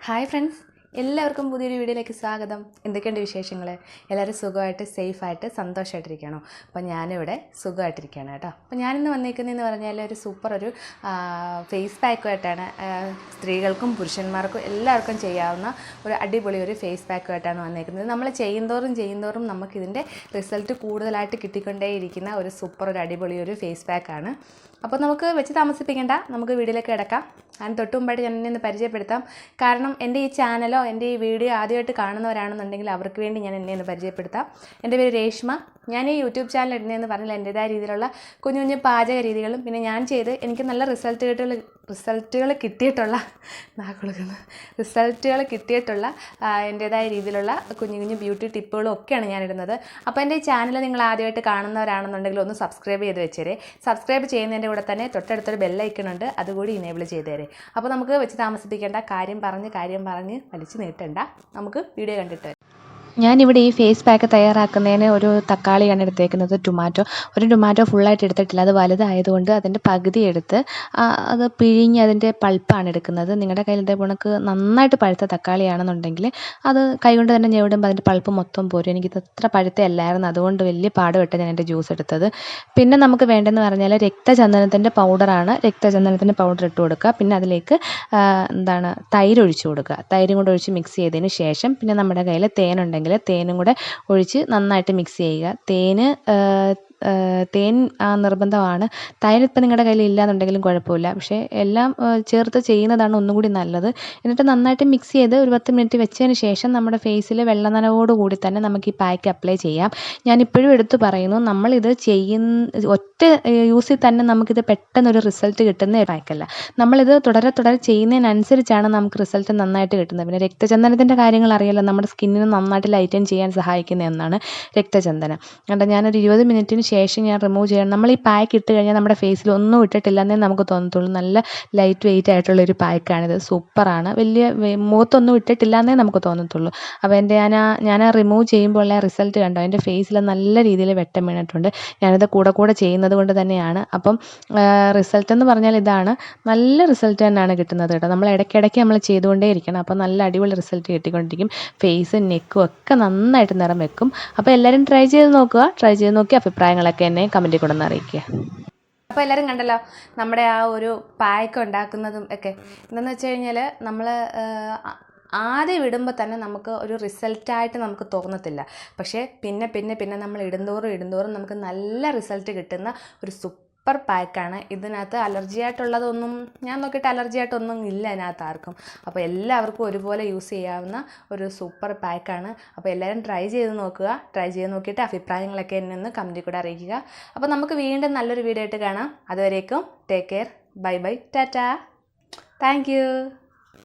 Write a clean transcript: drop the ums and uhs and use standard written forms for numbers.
Hi friends, എല്ലാവർക്കും പുതിയൊരു വീഡിയോയിലേക്ക് സ്വാഗതം. എന്തൊക്കെയുണ്ട് വിശേഷങ്ങൾ? എല്ലാവരും സുഖമായിട്ട് സേഫായിട്ട് സന്തോഷമായിട്ടിരിക്കണോ? അപ്പോൾ ഞാനിവിടെ സുഖമായിട്ടിരിക്കുകയാണ് കേട്ടോ. അപ്പോൾ ഞാനിന്ന് വന്നിരിക്കുന്നതെന്ന് പറഞ്ഞാൽ ഒരു സൂപ്പർ ഫേസ് പാക്കുമായിട്ടാണ്. സ്ത്രീകൾക്കും പുരുഷന്മാർക്കും എല്ലാവർക്കും ചെയ്യാവുന്ന ഒരു അടിപൊളി ഒരു ഫേസ് പാക്കുമായിട്ടാണ് വന്നിരിക്കുന്നത്. നമ്മൾ ചെയ്യുന്തോറും നമുക്കിതിൻ്റെ റിസൾട്ട് കൂടുതലായിട്ട് കിട്ടിക്കൊണ്ടേയിരിക്കുന്ന ഒരു സൂപ്പർ ഒരു അടിപൊളി ഒരു ഫേസ് പാക്കാണ്. അപ്പോൾ നമുക്ക് വെച്ച് താമസിപ്പിക്കേണ്ട, നമുക്ക് വീഡിയോയിലേക്ക് കിടക്കാം. ഞാൻ തൊട്ട് മുമ്പായിട്ട് ഞാൻ എന്നെ പരിചയപ്പെടുത്താം. കാരണം എൻ്റെ ഈ ചാനലോ എൻ്റെ ഈ വീഡിയോ ആദ്യമായിട്ട് കാണുന്നവരാണെന്നുണ്ടെങ്കിൽ അവർക്ക് വേണ്ടി ഞാൻ എന്നെ ഒന്ന് പരിചയപ്പെടുത്താം. എൻ്റെ പേര് രേഷ്മ. ഞാൻ ഈ യൂട്യൂബ് ചാനൽ ഇടുന്നതെന്ന് പറഞ്ഞാൽ എൻ്റേതായ രീതിയിലുള്ള കുഞ്ഞു കുഞ്ഞു പാചക രീതികളും പിന്നെ ഞാൻ ചെയ്ത് എനിക്ക് നല്ല റിസൾട്ടുകൾ കിട്ടിയിട്ടുള്ള എൻ്റേതായ രീതിയിലുള്ള കുഞ്ഞു കുഞ്ഞു ബ്യൂട്ടി ടിപ്പുകളും ഒക്കെയാണ് ഞാനിടുന്നത്. അപ്പോൾ എൻ്റെ ഈ ചാനൽ നിങ്ങൾ ആദ്യമായിട്ട് കാണുന്നവരാണെന്നുണ്ടെങ്കിൽ ഒന്ന് സബ്സ്ക്രൈബ് ചെയ്ത് വെച്ചേരെ. സബ്സ്ക്രൈബ് ചെയ്യുന്നതിൻ്റെ കൂടെ തന്നെ തൊട്ടടുത്തൊരു ബെല്ലൈക്കൺ ഉണ്ട്, അതുകൂടി ഇനേബിൾ ചെയ്തേരെ. അപ്പോൾ നമുക്ക് വെച്ച് താമസിപ്പിക്കേണ്ട, കാര്യം പറഞ്ഞ് വലിച്ചു നീട്ടണ്ട, നമുക്ക് വീഡിയോ കണ്ടിട്ട് വരാം. ഞാനിവിടെ ഈ ഫേസ് പാക്ക് തയ്യാറാക്കുന്നതിന് ഒരു തക്കാളിയാണ് എടുത്തേക്കുന്നത്. ഒരു ടൊമാറ്റോ ഫുള്ളായിട്ട് എടുത്തിട്ടില്ല, അത് വലുതായതുകൊണ്ട് അതിൻ്റെ പകുതി എടുത്ത് അത് പിഴിഞ്ഞ് അതിൻ്റെ പൾപ്പാണ് എടുക്കുന്നത്. നിങ്ങളുടെ കയ്യിൽ ഇതേ കണക്ക് നന്നായിട്ട് പഴുത്ത തക്കാളിയാണെന്നുണ്ടെങ്കിൽ അത് കൈകൊണ്ട് തന്നെ ഞെവിടുമ്പോൾ അതിൻ്റെ പൾപ്പ് മൊത്തം പോരും. എനിക്കിത് അത്ര പഴുത്തല്ലായിരുന്നു, അതുകൊണ്ട് വലിയ പാടുപെട്ട് ഞാൻ എൻ്റെ ജ്യൂസ് എടുത്തത്. പിന്നെ നമുക്ക് വേണ്ടതെന്ന് പറഞ്ഞാൽ രക്തചന്ദനത്തിൻ്റെ പൗഡറാണ്. രക്തചന്ദനത്തിൻ്റെ പൗഡർ ഇട്ട് കൊടുക്കുക. പിന്നെ അതിലേക്ക് തൈര് ഒഴിച്ച് കൊടുക്കുക. തൈരും കൂടെ ഒഴിച്ച് മിക്സ് ചെയ്തതിന് ശേഷം പിന്നെ നമ്മുടെ കയ്യിൽ തേനുണ്ടെങ്കിൽ തേനും കൂടെ ഒഴിച്ച് നന്നായിട്ട് മിക്സ് ചെയ്യുക. തേൻ നിർബന്ധമാണ്. തൈര് ഇപ്പം നിങ്ങളുടെ കയ്യിൽ ഇല്ലയെന്നുണ്ടെങ്കിലും കുഴപ്പമില്ല, പക്ഷേ എല്ലാം ചേർത്ത് ചെയ്യുന്നതാണ് ഒന്നും കൂടി നല്ലത്. എന്നിട്ട് നന്നായിട്ട് മിക്സ് ചെയ്ത് ഒരു 10 മിനിറ്റ് വെച്ചതിന് ശേഷം നമ്മുടെ ഫേസിൽ വെള്ള നനവോടുകൂടി തന്നെ നമുക്ക് ഈ പാക്ക് അപ്ലൈ ചെയ്യാം. ഞാനിപ്പോഴും എടുത്തു പറയുന്നു, നമ്മളിത് ഒറ്റ യൂസിൽ തന്നെ നമുക്കിത് പെട്ടെന്നൊരു റിസൾട്ട് കിട്ടുന്ന ഒരു പാക്കല്ല. നമ്മളിത് തുടരെ ചെയ്യുന്നതിനനുസരിച്ചാണ് നമുക്ക് റിസൾട്ട് നന്നായിട്ട് കിട്ടുന്നത്. പിന്നെ രക്തചന്ദനത്തിൻ്റെ കാര്യങ്ങൾ അറിയാലോ, നമ്മുടെ സ്കിന്നിന് നന്നായിട്ട് ലൈറ്റൻ ചെയ്യാൻ സഹായിക്കുന്ന ഒന്നാണ് രക്തചന്ദനം. കണ്ടോ, ഞാനൊരു 20 മിനിറ്റിന് ശേഷം ഞാൻ റിമൂവ് ചെയ്യണം. നമ്മൾ ഈ പാക്ക് ഇട്ട് കഴിഞ്ഞാൽ നമ്മുടെ ഫേസിൽ ഒന്നും ഇട്ടിട്ടില്ലെന്നേ നമുക്ക് തോന്നത്തുള്ളൂ. നല്ല ലൈറ്റ് വെയിറ്റ് ആയിട്ടുള്ളൊരു പാക്കാണിത്, സൂപ്പറാണ്. വലിയ മുഖത്തൊന്നും ഇട്ടിട്ടില്ലെന്നേ നമുക്ക് തോന്നത്തുള്ളൂ. അപ്പോൾ ഞാൻ റിമൂവ് ചെയ്യുമ്പോൾ റിസൾട്ട് കണ്ടോ, എൻ്റെ ഫേസിൽ നല്ല രീതിയിൽ വെട്ടം വീണിട്ടുണ്ട്. ഞാനിത് കൂടെ ചെയ്യുന്നത് കൊണ്ട് തന്നെയാണ്. അപ്പം റിസൾട്ട് എന്ന് പറഞ്ഞാൽ ഇതാണ്, നല്ല റിസൾട്ട് തന്നെയാണ് കിട്ടുന്നത് കേട്ടോ. നമ്മൾ ഇടയ്ക്കിടയ്ക്ക് നമ്മൾ ചെയ്തുകൊണ്ടേ ഇരിക്കണം. അപ്പോൾ നല്ല അടിപൊളി റിസൾട്ട് കിട്ടിക്കൊണ്ടിരിക്കും. ഫേസും നെക്കും ഒക്കെ നന്നായിട്ട് നിറം വെക്കും. അപ്പോൾ എല്ലാവരും ട്രൈ ചെയ്ത് നോക്കി അഭിപ്രായങ്ങളൊക്കെ എന്നെ കമൻറ്റിൽ കൊണ്ടൊന്ന് അറിയിക്കുക. അപ്പോൾ എല്ലാവരും കണ്ടല്ലോ നമ്മുടെ ആ ഒരു പാക്ക് ഉണ്ടാക്കുന്നതും ഒക്കെ. എന്താണെന്ന് വെച്ച് കഴിഞ്ഞാൽ നമ്മൾ ആദ്യം ഇടുമ്പോൾ തന്നെ നമുക്ക് ഒരു റിസൾട്ടായിട്ട് നമുക്ക് തോന്നത്തില്ല. പക്ഷേ പിന്നെ നമ്മൾ ഇടുന്തോറും നമുക്ക് നല്ല റിസൾട്ട് കിട്ടുന്ന ഒരു സൂപ്പർ പാക്കാണ്. ഇതിനകത്ത് അലർജിയായിട്ടുള്ളതൊന്നും ഞാൻ നോക്കിയിട്ട് അലർജിയായിട്ടൊന്നും ഇല്ല ഇതിനകത്ത് ആർക്കും. അപ്പോൾ എല്ലാവർക്കും ഒരുപോലെ യൂസ് ചെയ്യാവുന്ന ഒരു സൂപ്പർ പാക്കാണ്. അപ്പോൾ എല്ലാവരും ട്രൈ ചെയ്ത് നോക്കിയിട്ട് അഭിപ്രായങ്ങളൊക്കെ എന്നെ ഒന്ന് കമൻറ്റിൽ കൂടെ അറിയിക്കുക. അപ്പോൾ നമുക്ക് വീണ്ടും നല്ലൊരു വീഡിയോ ആയിട്ട് കാണാം. അതുവരേക്കും take care, bye, tata, thank U.